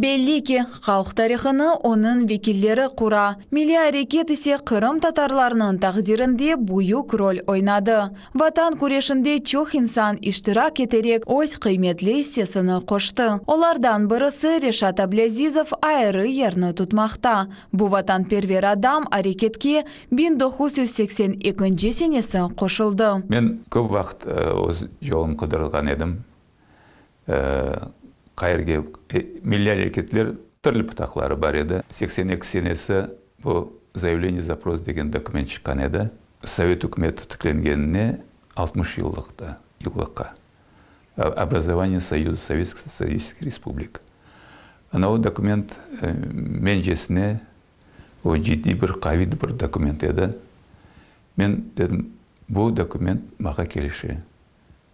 Belli ki, halk tarixini onun vekilleri kura. Milli hareket ise Kırım Tatarlarının takdirinde büyük rol oynadı. Vatan kurešinde çok insan iştirak ederek öz kıymetli hissesini koştu. Onlardan birisi Reşat Ablazizov ayrı yerini tutmakta. Bu vatanperver adam hareketke 1982 senesi koşuldu. Ben көп vaqt o'z yo'lim qidirgan edim. Qayerga milliy hareketler turli pitaqlari bar edi. 82 senesi bu заявление запрос degan dokument chiqqan edi. Sovet hukumati tiklanganini 60 yıllıkka. Образование Союза Советских Социалистических Республик. O dokument mencesine o ciddi bir kavit bir dokument edi. Men dedim bu dokument mağa kelişi.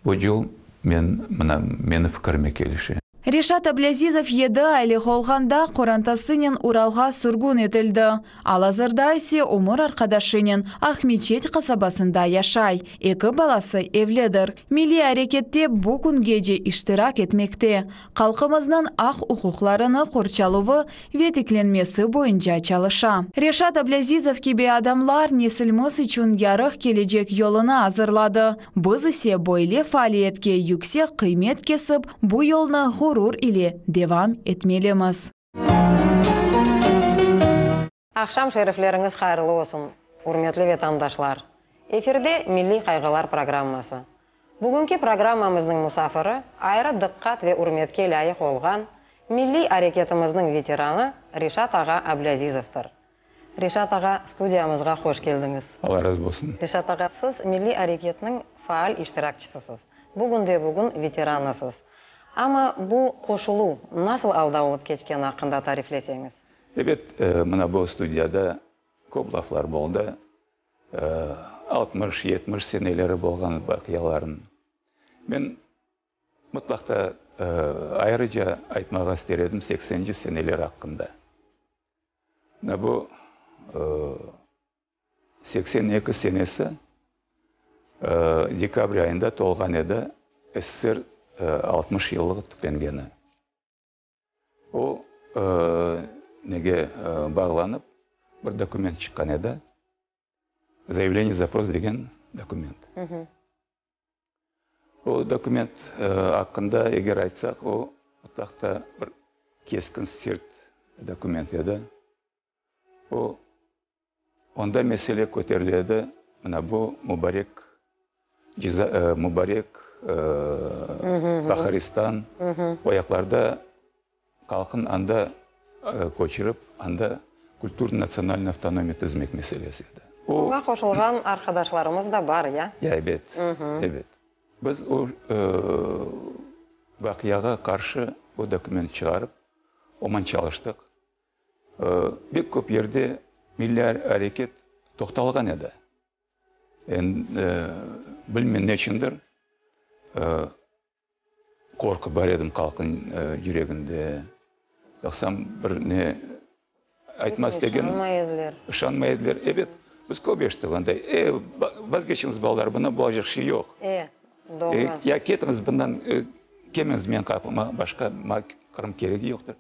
Bu yıl meni fikrime kelişi. Reşat Ablazizov еді айлы қолғанда Қорантасынен Уралға сүргін етілді. Ал азырда ise умыр арқадашынен Ахмечет қасабасында яшай. Екі баласы evlidir. Milli harekette bu күнгеде iştirak etmekte. Қалқымыздың ақ hukuklarını korçalığı ve tiklenmesi boyunca çalışa. Reşat Ablazizov gibi adamlar nesilimiz için yarıq gelecek yolunu hazırladı. Biz ise böyle faaliyetke yüksek kıymet kesip bu yoluna gurur ile devam etmelimiz. Akşam şerifleriniz hayırlı olsun, hürmetli vatandaşlar. Efirde Milli Kaygılar programması. Bugünkü programmamızın musafiri ayrı dikkat ve hürmetke layık olgan milli hareketimizin veteranı Reşat Ağa Ablazizov'tur. Reşat Ağa, studiyamızga hoş geldiniz. Allah razı olsun. Reşat Ağa, siz milli hareketinin faal iştirakçısısınız. Bugün veteranısınız. Ama bu koşulu nasıl alda olup geçken hakkında tarifleseniz? Evet, bana bu studiyada көп laflar oldu. 60-70 seneleri bolgan vakiyaların. Ben mutlaka ayrıca aytmağa istedim 80. seneler hakkında. Bu 82 senesi dekabr ayında tolgan edi SSR 60 yıllık tüklengeni. O nege bağlanıp bir dokument çıkan edi. Заявление запрос деген dokument. O dokument hakkında eğer aytsak o mutlaka bir keskin sert dokument edi. Onda mesele koterildi. Bu Mubarek Baharistan oyaklarda kalkın anda koçirip anda kültür nasyonal avtonomiya tizmek meselesiydi. Buna koşulgan arkadaşlarımız da var ya. Ya evet. Evet. Biz o vakiyaga karşı o dokument çıkarıp oman çalıştık. Bir köp yerde milli hareket toxtalgan edi. Bilmem ne içindir korku bar edim kalkın yüreğinde. Yoksam bir ne aytmaz degen ışanmaydılar. Evet, biz köp eşittik onda. Vazgeçiniz bağlar, buna bulacak şey yok. Doğru. Ya ketiniz bundan keminiz men kapıma başka kırım gereği yoktur.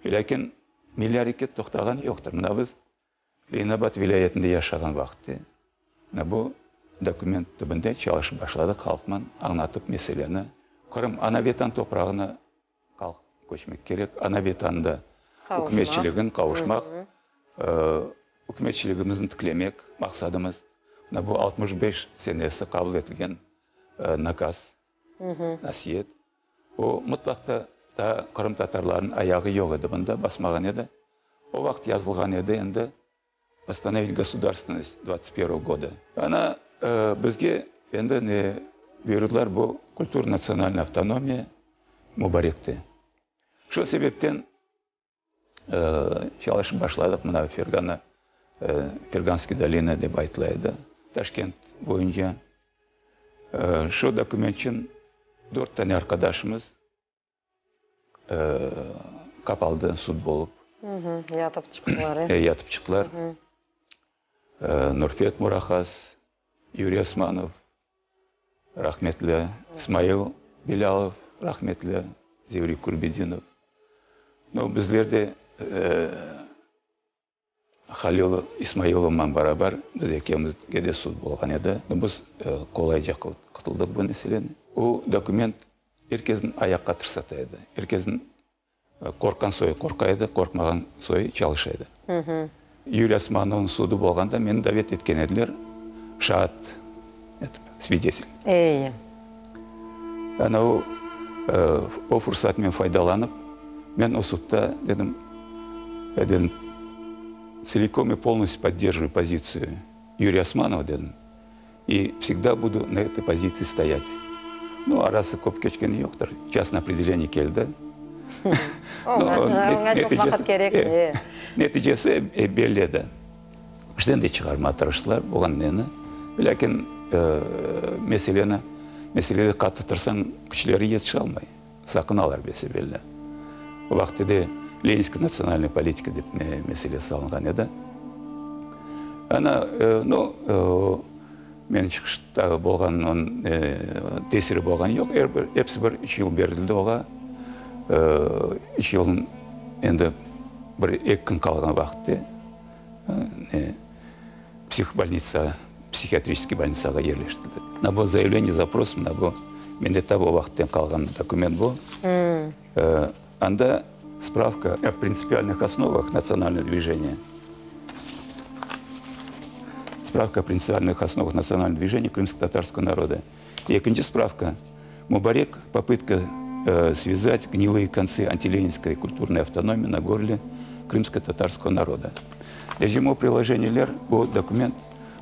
Lakin milli hareket toxtagan yoktur. Biz Leynabat vilayetinde yaşagan vakti bu dokument tübünde çalışıp başladık. Halkman anlatıp meseleni. Kırım Anavetan toprağına koşmak gerek. Anavetan'da hükümetçiliğin kavuşmak, hükümetçiliğimizin tıklemek maksadımız. Bu 65 senesi kabul edilen nakaz, nasiyet. O mutlaka da Kırım Tatarların ayağı yok edi bunda, basmagan edi. O vakit yazılgan edi endi Восстановить государственность 21 года. Ana bizge endi ne buyurdular bu kültür nasyonal avtonomiya Mubarek'ti. Şu sebepten çalışıp başladık mına Ferganski dolina deb aytilaydı. Taşkent boyunca. Şu dokument için 4 tane arkadaşımız kapaldı sud bolup. Yatıp çıktılar. Yatıp çıktılar. Nurfet Murahas, Yuriy Osmanov, rahmetli İsmail Bilalov, rahmetli Zevrik Kurbedinov. Bizlerde Халил Исмаиловмен барабар biz ekemiz gede sud bolgan edi. Biz kolayca kıtıldık bu meseleni. O dokument herkesin ayakka tırsataydı. Herkesin korkan soyu korkaydı, korkmagan soyu çalışaydı. Юлия Османовның суды болғанда мені давет еткен еділер шahат свидетель. Анау о фұрсатымен файдаланып, мен о судта дедім, целиком и полностью поддерживаю позицию Юрия Османова, дедім, и всегда буду на этой позиции стоять. Ну, а раз көп кечкен жоқтыр, частное определение келді. Нәтижесі беледі. Іштен де шығарма тырыштылар, оған нені. Ләкин мәселеде қатты тұрсаң, күчлері етші алмай. Сақыналар бесі белі. Вақтыде Ленинский национальный политика деп мәселе салынған еді. Ана, мен шығыштағы болған, тесірі болған жоқ. Епсі бір 3 жыл берілді оға. 3 жылын енді бір 2 күн қалған вақытте психиатрический больницаға ерлештілді. На бұл заявление запрос, на бұл менде табу вақыттен қалған документ бұл. Анда справка о принципиальных основах национального движения. Справка о принципиальных основах национального движения крымско-татарского народа. И екінші справка. Мубарек, попытка связать гнилые концы антиленинской культурной автономии на горле крымско-татарского народа. Дежимо приложение бұл документ,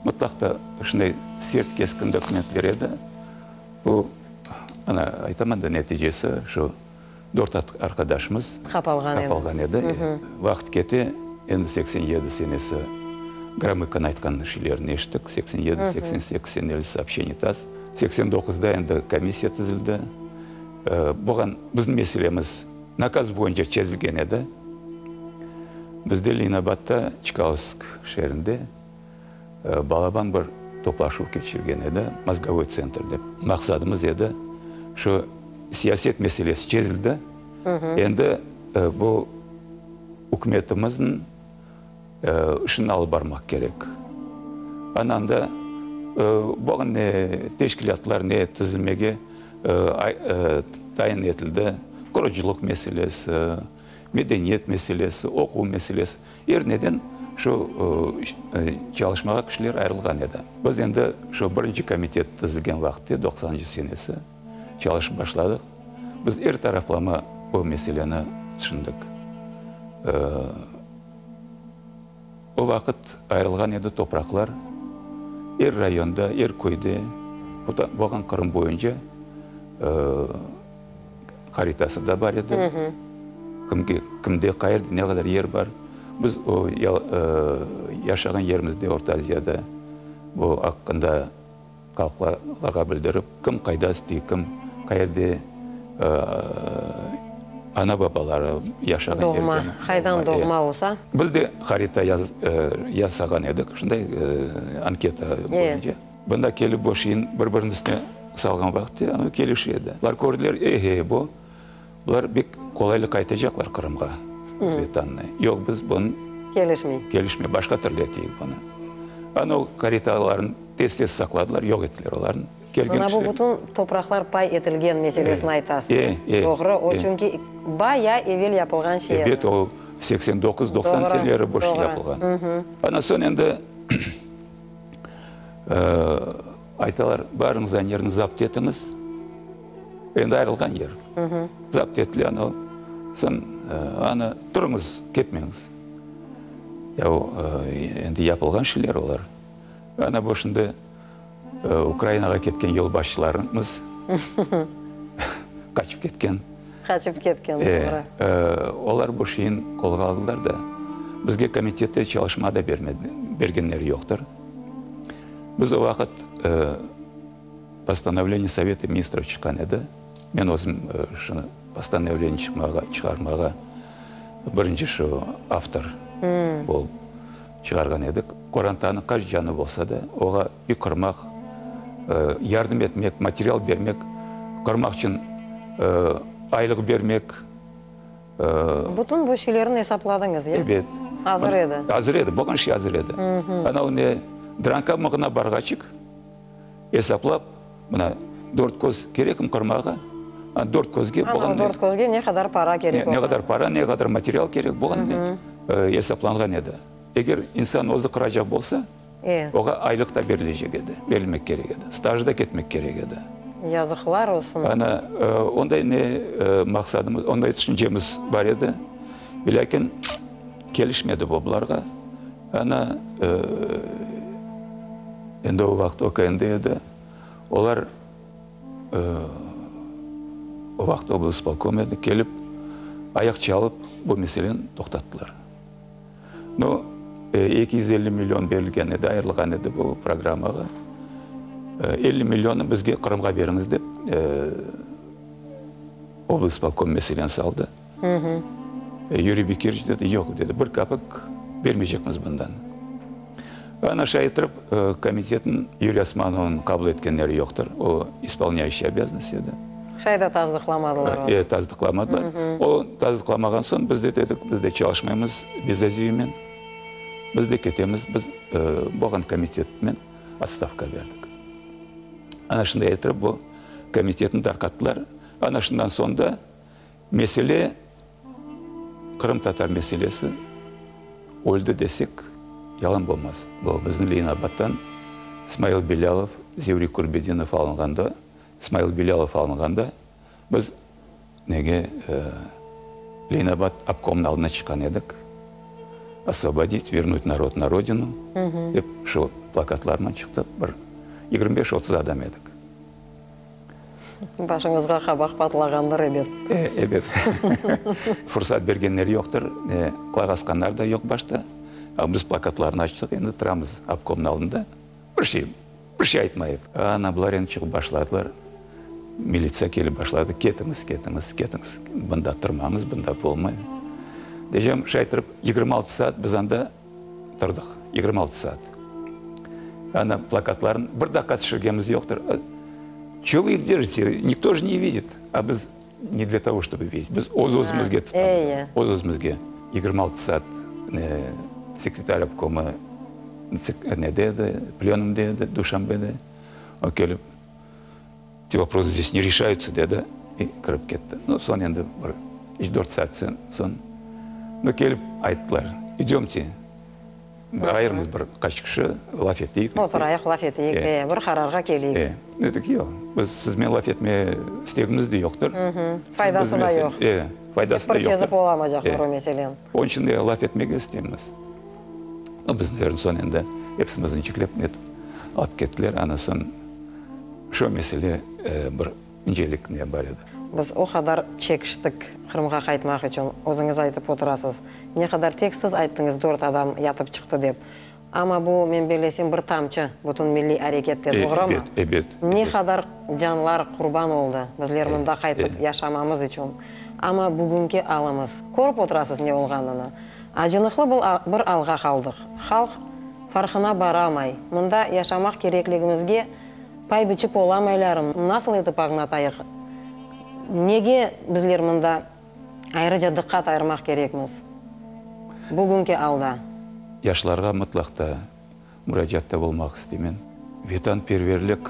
мұтлақта шынай серт кескен документ береді. Бұл, айтаманда нәтижесі, що дорт арқадашымыз қапалған еді. Вақыт кете, енді 87 сенесі граммыкан айтқан шилерін ештік, 87-88 сенелі сообщение таз. 89-да енді комиссия түзілді. Бұған біздің меселеміз наказ бойынша чезілген еді. Бізде Ленинабадта, Чкаловск шерінде балабан бір топлашу кешірген еді, мозговой центр деп. Мақсадымыз еді, що сиясет меселесі чезілді. Енді бұл үкіметіміздің үшін алып бармақ керек. Ананда бұған тешкілатлар түзілмеге тайын етілді. Құрылжылық мәселесі, медениет мәселесі, оқу мәселесі. Ернеден çalışmaға кішілер айырылған еді. Біз енді бірінші комитет түзілген вақытте, 90 сенесі, çalışып башладық. Біз тарафлама бұл мәселені түсіндік. О вақыт айырылған еді топырақлар, районда, көйде, бұған Қырым бойынша харитасы да бар еді. Кімде қайырды, не қадар ер бар. Біз яшаған ерімізде Орта Азияда бұл аққында қалқыларға білдіріп, кім қайда істей, кім қайырде ана бабалары яшаған ерген. Қайдан доғма олса? Біз де харита ясаған едік, шындай анкета бойынша. Бұнда келіп бошиын бір-бірінің үстіне салған вақытте, аны келуші еді. Бұлар көрділер, бұлар бек қолайлы қайта жақлар Қырымға. Жоқ, біз бұны келішмей, башқа түрлі етейік бұны. Анау кариталарын тез-тез сақладылар, жоқ етілер оларын. Бұна бұл бұтын топырақлар пай етілген меселесін айтасыз. Доғыры, о чүнкі бая евел япылған шейі. Бет ол 89-90 сенелері бұш япылған. Ана сон енді айталар, барыңыз анерін запт етіңіз, енді айрылған ер. Запт етілі анау. Сон, ана, тұрыңыз, кетмеңіз. Енді япылған шелер олар. Ана бошында Украинаға кеткен ел басшыларымыз қачып кеткен. Олар бошиын қолға алдылар да. Бізге комитетте çalışmada бергенлері жоқтыр. Біз о вақыт постановление Совета министров шыққан еді. Мен өзім постановление шығармаға бірінші автор болып шығарған едік. Қорантаны қаж жаны болса да, оға үй құрмақ, ярдым етмек, материал бермек, құрмақ үшін айлық бермек, Бүтін бұл шилерін есапладыңыз, е? Эбет. Азыр еді? Азыр еді, болған ши азыр еді. Анау не дранка мұғына барғачық, есаплап, мына 4 көз керекім қырмаға, 4 көзге болған... Анау 4 көзге не қадар пара керек? Не қадар пара, не қадар материал керек болған есапланған еді. Егер инсан өзі қыражақ болса, оға айлықта берілмек керек еді. Стажда кетмек керек еді. Язықлар olsun. Ана ондай не мақсадымыз, ондай түсінжеміз бар еді. Білякен келішмеді бұларға. Ана енді о вақыт ОКНД еді. Олар о вақыт облыс полком еді. Келіп, аяқ чалып, бұл мәселені тоқтаттылар. Но 250 миллион берілген еді, айырылған еді бұл программаға. 50 миллионы бізге Қырымға беріңіз деп облыс полком мәселен салды. Юрий Бекирович деді, жоқ деді, бір капық бермейжекміз бұндан. Ана шайтырып, комитетін Юрий Османовын қабыл еткенлері жоқтыр. О исполняющий обязанность еді. Шайда таздықламадылар. Таздықламадылар. О таздықламаған соң бізде дедік, бізде çalışмаймыз безазиюмен. Бізде кетеміз, біз болған комитетмен отставка бердік. Ана шындай айтырып, бұл комитетін тарқаттылар. Ана шындан сонда мәселе, Қырым татар мәселесі өлді десек, ялан болмаз. Бұл біздің Ленинабадтан Исмаил Белялов, Зеври Курбединов алынғанда, Исмаил Белялов алынғанда, біз неге Ленинабад обкомның алдына шыққан едік. Освободить, вернуть народ на родину. Деп шо плакатлармен шықты. Бір 25-30 адам едік. Башыңызға қабақ патлағандар ебет. Ебет. Фұрсат бергенлер жоқтыр. Құлақ асқандар да жоқ башта. Біз плакатларын açтық, енді тұрамыз обкомның алдында. Бір şey айтмайып. Ана бұлар енді шығып башладылар. Милиция келіп башлады. Кетіңіз. Бұнда тұрмаңыз, бұнда болмай. Дежем шайтырып, 26 саат біз анда тұрдық. 26 саат. Ана плакатларын бір даққа түсіргеніміз жоқтыр. Чего вы их держите? Никто же не видит. А біз не для того, чтобы видеть. Біз оз-өзімізге тұтамыз. Оз-өзімізге. 26 саат секретарь обкома не деді, пленум деді, Душанбеде. Он келіп, те вопросы здесь не решаются, деді, и кіріп кетті. Ну, сон енді бір 4 саат сон. Но келіп айттылар, идемте, айырыңыз бір қашықшы, лаф етейік. Отырайық, лаф етейік, бір қарарға келейік. Дедік, жоқ, біз сізмен лаф етме істегіміз де жоқтыр. Файдасы да жоқ. Файдасы да жоқтыр. Бір кезіп олама жоқ ұры меселен. Оның үшін де лаф етмеге істейміз. Біздің сон енді епсімізін чеклеп алып кеттілер, ана сон шо меселе бір инжелік не бар еді. Біз о қадар чекіштік Қырымға қайтмақ үшін, өзіңіз айтып отырасыз. Не қадар тексіз айттыңыз 4 адам ятып шықты деп. Ама бұл мен белесем бір тамчы бұтын милли әрекетте бұғыра ма? Не қадар жанлар құрбан олды, біздер мұнда қайтып яшамамыз үшін. Ама бүгінке алымыз. Көріп отырасыз не олғанына. Ажынықлы бір алға қалдық. Халық фарқына барамай. Мұнда яшамақ кереклігімізге пай бүчіп оламайларым. Насыл етіп ағынатайық? Неге біздер мұнда айры жадыққат айырмақ керекміз? Бүгінке алда. Яшыларға мұтлақта мұражатта болмақ істемен. Ветан перверлік,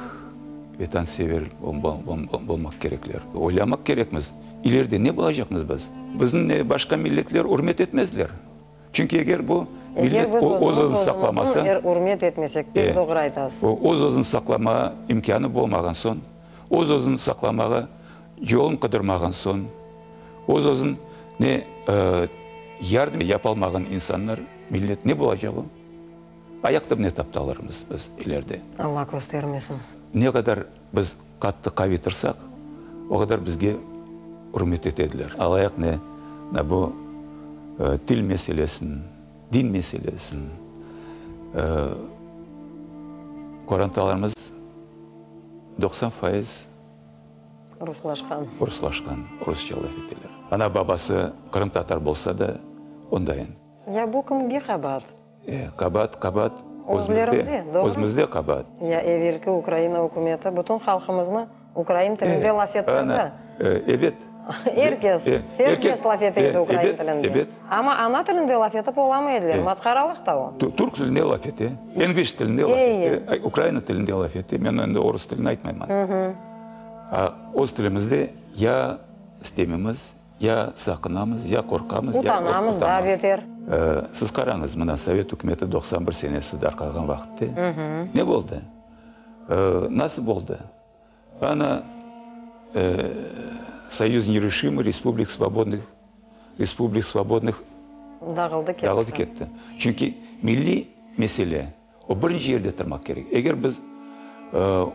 ветан север болмақ кереклер. Ойламақ керекміз. Илерде не болажақмыз біз? Біздің башқа миллетлер үрмет етмезлер. Чүнки егер бұл миллет оз-өзін сақламаса... Үрмет етмесек, біз доғыр айтасыз. Оз-өзін сақлама имканы болмаған сон, оз-өзін сақламаға жолын қыдырмаған сон, оз-өзін ярдым япалмаған инсандар, миллет не болажағы? Аяқтып не тапталарымыз біз илерде. Алла көстермесін. Не қадар біз қатты қавитырсақ, о қадар бізге үрмет етеділер. Алаяқ не бұл тіл мәселесін, дин мәселесін, қоранталарымыз 90% ұрыслашқан, ұрысчалық етелер. Ана бабасы Қырым татар болса да, ондайын. Я бұл кімге қабат? Қабат, өзімізде қабат. Я эверкі Украина үкіметі, бұтын халқымызны Украин тілінде лафет қарды. Эбет, Herkes laf etedi Ukraina tilinde. Evet. Ama ana tilinde laf etip olamaydılar. Maskaralıq da o. Turk tilinde laf eti, İngiliz tilinde laf eti, Ukraina tilinde laf eti. Ben endi orus tilini aytmayman. O'z tilimizde ya istememiz, ya saqınamız, ya qorqamız, ya utanamız da beter. Siz qarаңыз, mına Sovet hükümeti 91 senesi darqalgan vaqtda ne boldu? Nasıl boldu? Ana Союз нерешимый республик свободных dağıldı ketdi. Çünkü milli mesele o birinci yerde turmak gerek. Eğer biz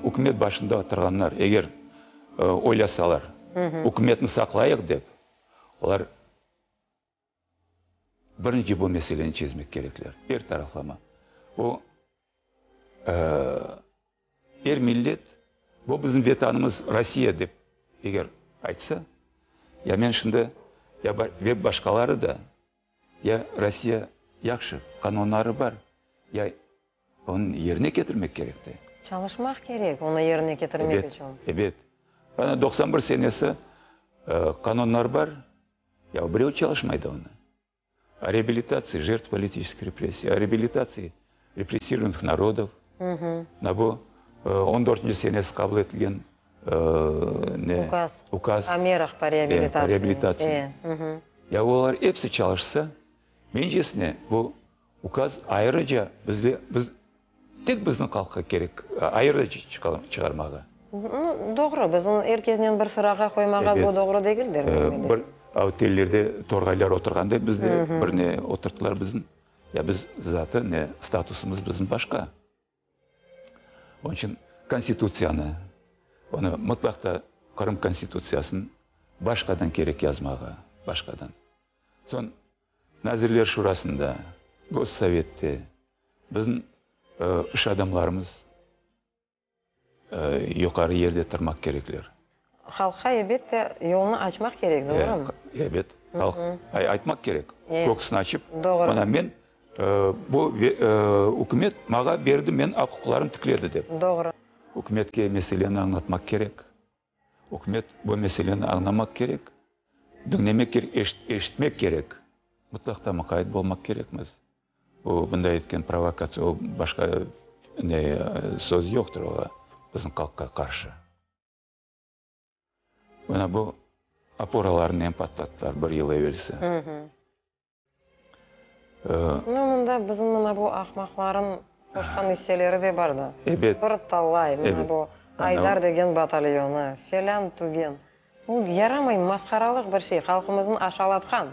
hükümet başında oturganlar, eğer oylasalar, hükümetini saqlayıq dep, onlar birinci bu meseleni çözmek gerekler. Bir taraflama. O millet, bu bizim vatanımız Россия dep, eğer aytsa, ya men şimdi ya ve başkaları da ya Россия yaxşı kanunları var, ya onun yerine getirmek gerekti. Çalışmak gerek, onu yerine getirmek için. Evet. Bana 91 senesi kanunlar var, ya birey çalışmaydı onu. О реабилитации жертв политической репрессии, о реабилитации репрессированных народов. На bu 14. senesi kabul edilen указ о мерах по реабилитации. Ya onlar hepsi çalışsa, mencesine bu ukaz ayrıca tek bizim halka gerek, ayrıca çıkarmağa. Doğru, bizim herkesten bir sırağa koymağa bu doğru değildir. Bir otellerde torgaylar oturganda bizde birine oturttular bizim. Ya biz zaten ne statusumuz bizim başka. Onun için konstitutsiyani, onu mutlaka Kırım konstitutsiyasını başkadan gerek yazmağa, başkadan. Son Nazirler Şurası'nda, Gossovette bizim iş adamlarımız yukarı yerde durmak gerekler. Halka elbette yolunu açmak gerek, doğru mu? Evet, halk aytmak gerek. Kokusunu açıp, ona men bu hükümet mağa berdi, men hukuklarım tıkledi dep. Doğru. Hükümetke meseleni anlatmak gerek. Hükümet bu meseleni anlamak gerek. Dinlemek gerek, eşitmek gerek. Mutlaka mukayyet olmak gerekmez. Bu bunday etken provokasiya, o başka söz yoktur ola bizim halkka karşı. Bana bu aporalarını hem patlattılar bir yıl evvelsi. Bunda bizim bu ahmakların koşkan hisseleri de vardı. Evet. Bir tallay, bu Aydar degen batalyonu, falan tugen. Bu yaramay maskaralık bir şey, halkımızın aşağılatkan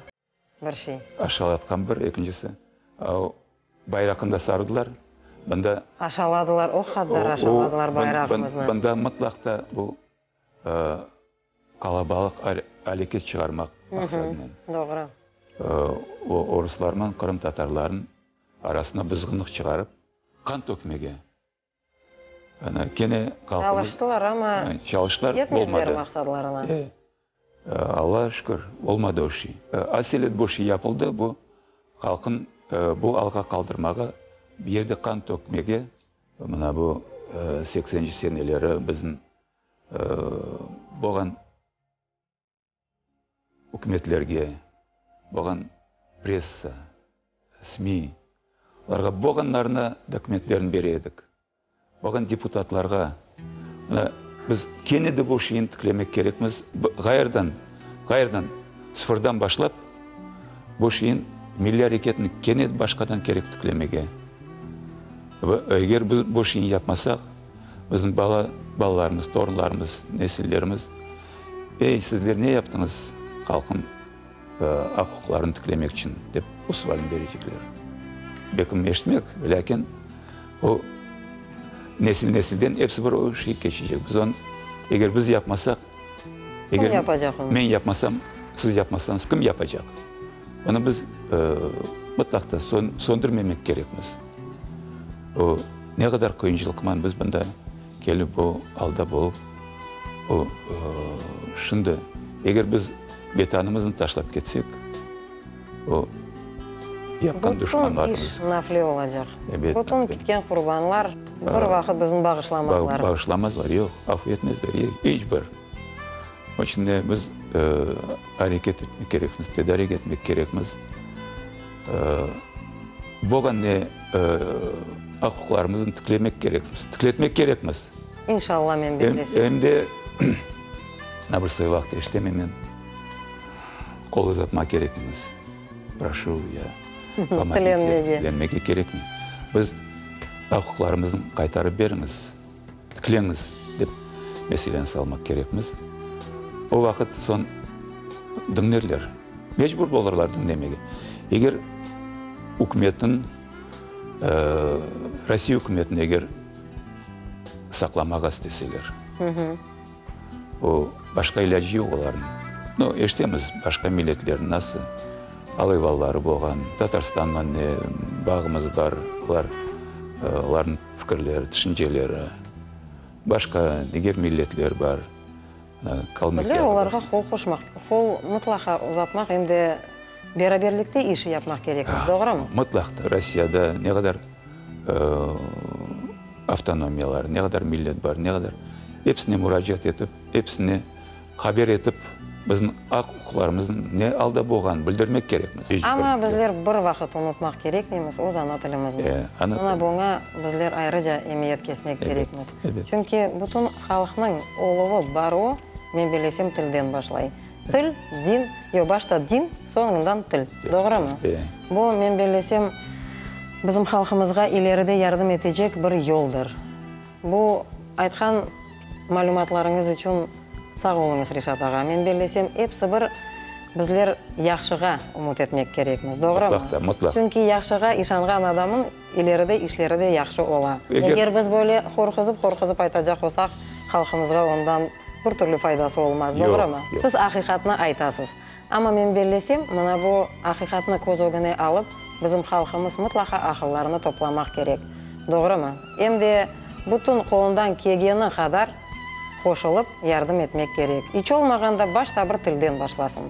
bir şey. Aşağılatkan bir, ikincisi. Bayrağında sardılar. Bunda aşağıladılar, o kadar aşağıladılar bayrağımızı. Bunda mutlaka bu kalabalık hareket çıkarmak maksadıyla. Doğru. O Oruslarla Kırım Tatarların arasında bızgınlık çıkarıp kan dökmege. Yani gene çalıştılar ama yetmediler maksadlarına. Allah'a şükür olmadı o şey. Aselet bu şey yapıldı, bu halkın bu alga kaldırmağa bir yerde kan dökmege. Buna bu 80. seneleri bizim boğan hükümetlerge, boğan pressa, SMI, onlara boğanlarına dokumentlerini veredik. Boğan deputatlarga, biz kene de bu şeyin tıklamak gerekmiz. Gayırdan, sıfırdan başlap, bu şeyin milli hareketini kene başkadan gerek tıklamege. Eğer biz bu şeyin yapmasak, bizim balalarımız, torunlarımız, nesillerimiz, sizler ne yaptınız halkın hukuklarını tıklamak için dep o sualini verecekler. Bekim eşitmek, lakin o nesilden hepsi bir o şey geçecek. Biz onu, eğer biz yapmasak, ben yapmasam, siz yapmasanız kim yapacak? Onu biz mutlaka söndürmemek gerekmez. O ne kadar kıyınçılıkman biz bunda gelip bu alda bulup, o şimdi eğer biz betanımızı taşlap getsek, o yapkan düşmanlarımız. Bütün iş nafli olacak. Bütün gitken kurbanlar bir vakit bizim bağışlamazlar. Bağışlamazlar, yok, affı etmezler, hiçbir. Очында біз әрекет етмек керекміз, тәдәрек етмек керекміз. Болған не ақуқларымызын тіклемек керекміз, тіклетмек керекміз. Иншалла мен белесем. Әмде бір сой вақты ештемемен қол ұзатма керекміз. Прошу, тіленмеге керекмін. Біз ақуқларымызын қайтарып беріңіз, тіклеңіз деп мәселені салмақ керекміз. О вақыт сон діңнерлер, мешбур болырлар діңнемеге. Егер үкіметін, Россия үкіметін егер сақламаға істеселер, башқа иләжі оларын. Ештеміз башқа милетлерін насы, алайваллары болған, Татарстаннан бағымыз бар, олардың фікірлері, түшінчелері, башқа негер милетлер бар, Білер оларға қол қошмақ, қол мұтлақа ұзатмақ, енді бераберлікте іші yapmaq керекміз, doğru mu? Мұтлақты. Россияда не қадар автономиялар, не қадар миллет бар, не қадар. Епсіне мұражат етіп, епсіне хабер етіп, біздің ақ ұқыларымыздың не алда болған білдірмек керекміз. Ама біздер бір вақыт ұнытмақ керек неміз, өз ана тілімізді. Ана бұңа біздер айрыжа емиет кесмек керекміз. Чүнки бұтын халықның олығы баруы, мен белесем тілден башлай. Тіл, дин, башта дин, соңындан тіл. Doğru mu? Бұл мен белесем bizim халқымызға илеріде ярдым етecek бір yoldır. Бұл айтқан малюматларыңыз үшін сақ олыңыз, Ришат аға. Мен белесем, епсі бір біздер яқшыға ұмыт етмек керекміз. Doğru mu? Мұтлақ. Чүнки яқшыға ишанған адамын илеріде, ішлеріде яқшы ола. Егер біз бөле қорқызып айтacak olsak, халқымызға ондан бір түрлі файдасы olmaz. Doğru mu? Сіз ақиқатны айтасыз. Ама мен белесем, мұна бұл ақиқатны көз өгіне алып, bizim халқымыз мұтлақа ақылларını топламақ керек. Doğru mu? Емде бұтын қолындан кегені қадар қошылып, ярдым етмек керек. Ич олмағанда башта бір тілден башласын.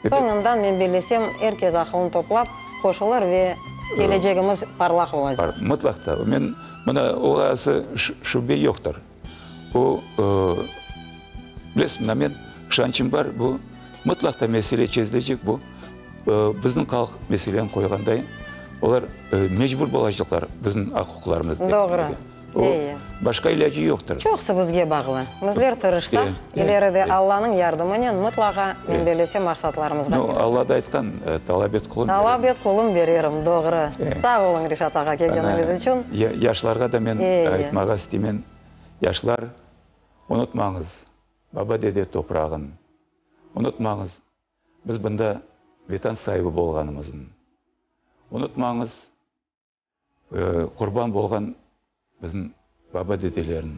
Соңындан мен белесем, әркез ақылын топлап, қошылыр ве келечегіміз парлақ олacak. Мұтлақта. Мен мұна оғасы шүбе жоқтыр. Білесім, мен шанчым бар, бұл мұтлақта мәселе чезілежек бұл. Біздің халық мәселені қойғандай, олар мәжбүр болажықлар біздің ақуқларымыз. Doğru. Башқа иләжі жоқтыр. Çoğusu бізге бағылы. Біздер тырышсақ, илеріде Алланың ярдымымен мұтлаға мен белесе мақсатларымызға. Аллада айтқан талап ет құлын. Талап ет құлын берерім, doğru. Сау олың, Ришат аға, келгеніңіз үшін. Яшыларға да мен айтмаға істемен. Яшылар, ұнытмаңыз, баба деде топырағын. Ұнытмаңыз, біз бұнда ветан сайыбы болғанымыздың. Ұнытмаңыз, құрбан болған біздің баба деделерін.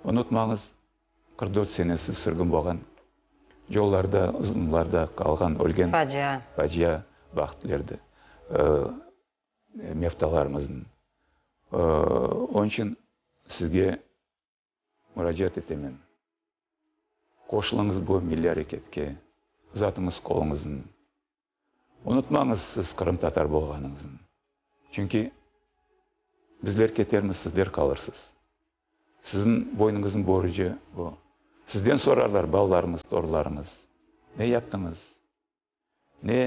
Ұнытмаңыз, 44 сенесі сүргін болған жолларда, ұзынларда қалған өлген фажия бақтылерді, мефталарымыздың. Оның үшін сізге мұражат етемен. Қошылыңыз бұл милли әрекетке, ұзатыңыз қолыңыздың. Ұнытмаңыз сіз Қырым татар болғаныңыздың. Чүнки біздер кетерміз, сіздер қалырсыз. Сіздің бойныңыздың борыжы бұл. Сізден сорарлар балаларыңыз, торларыңыз. Не яптыңыз? Не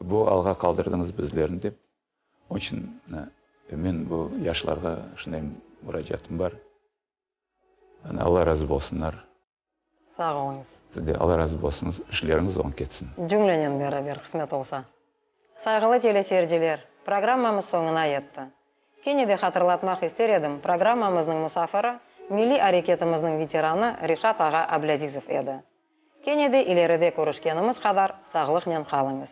бұл алға қалдырдыңыз біздерін деп. Onun için мен бұл яшыларға шынай мұражатым бар. Алла разы болсынlar. Sağ olunuz. Sizde Allah razı olsunuz, işleriniz on ketsin. Cümlenen beraber kısmet olsa. Saygılı teleseyirciler, programmamız sonuna yetti. Kene de hatırlatmak isterim, programmamızın musafiri, milli hareketimizin veteranı Rişat Ağa Ablazizov edi. Kene de ileride görüşkenimiz kadar sağlıkla kalınız.